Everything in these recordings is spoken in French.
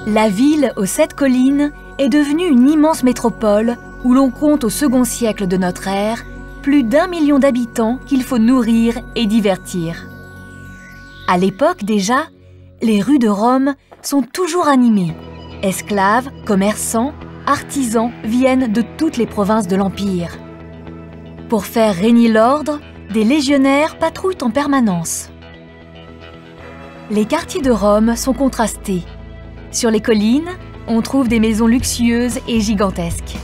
La ville aux 7 collines est devenue une immense métropole où l'on compte au second siècle de notre ère plus d'1 million d'habitants qu'il faut nourrir et divertir. À l'époque déjà, les rues de Rome sont toujours animées. Esclaves, commerçants, artisans viennent de toutes les provinces de l'Empire. Pour faire régner l'ordre, des légionnaires patrouillent en permanence. Les quartiers de Rome sont contrastés. Sur les collines, on trouve des maisons luxueuses et gigantesques.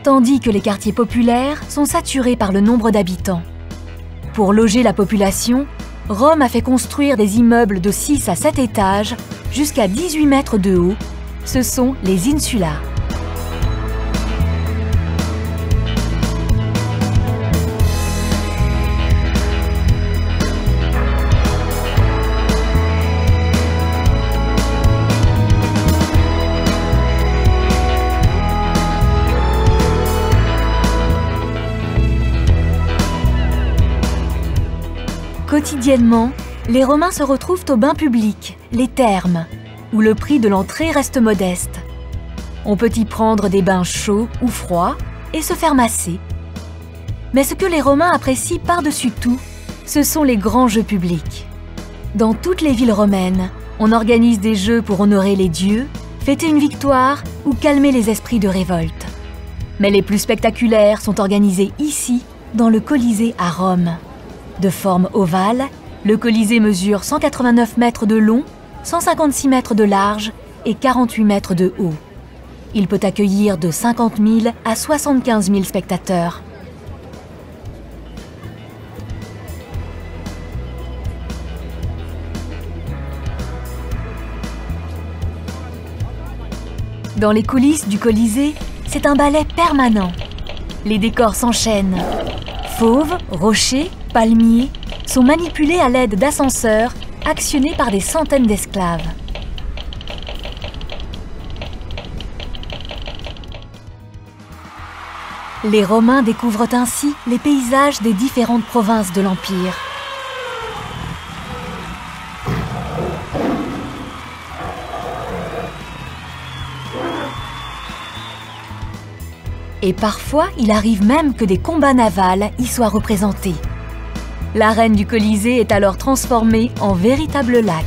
Tandis que les quartiers populaires sont saturés par le nombre d'habitants. Pour loger la population, Rome a fait construire des immeubles de 6 à 7 étages jusqu'à 18 mètres de haut. Ce sont les insulas. Quotidiennement, les Romains se retrouvent aux bains publics, les thermes, où le prix de l'entrée reste modeste. On peut y prendre des bains chauds ou froids et se faire masser. Mais ce que les Romains apprécient par-dessus tout, ce sont les grands jeux publics. Dans toutes les villes romaines, on organise des jeux pour honorer les dieux, fêter une victoire ou calmer les esprits de révolte. Mais les plus spectaculaires sont organisés ici, dans le Colisée à Rome. De forme ovale, le Colisée mesure 189 mètres de long, 156 mètres de large et 48 mètres de haut. Il peut accueillir de 50 000 à 75 000 spectateurs. Dans les coulisses du Colisée, c'est un ballet permanent. Les décors s'enchaînent. Fauves, rochers, palmiers sont manipulés à l'aide d'ascenseurs actionnés par des centaines d'esclaves. Les Romains découvrent ainsi les paysages des différentes provinces de l'Empire. Et parfois, il arrive même que des combats navals y soient représentés. L'arène du Colisée est alors transformée en véritable lac.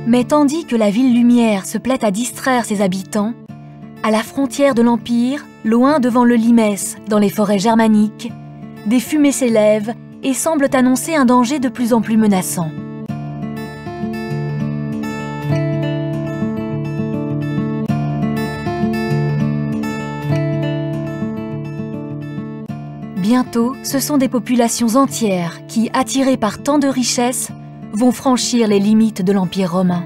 Mais tandis que la ville lumière se plaît à distraire ses habitants, à la frontière de l'Empire, loin devant le Limès, dans les forêts germaniques, des fumées s'élèvent et semblent annoncer un danger de plus en plus menaçant. Bientôt, ce sont des populations entières qui, attirées par tant de richesses, vont franchir les limites de l'Empire romain.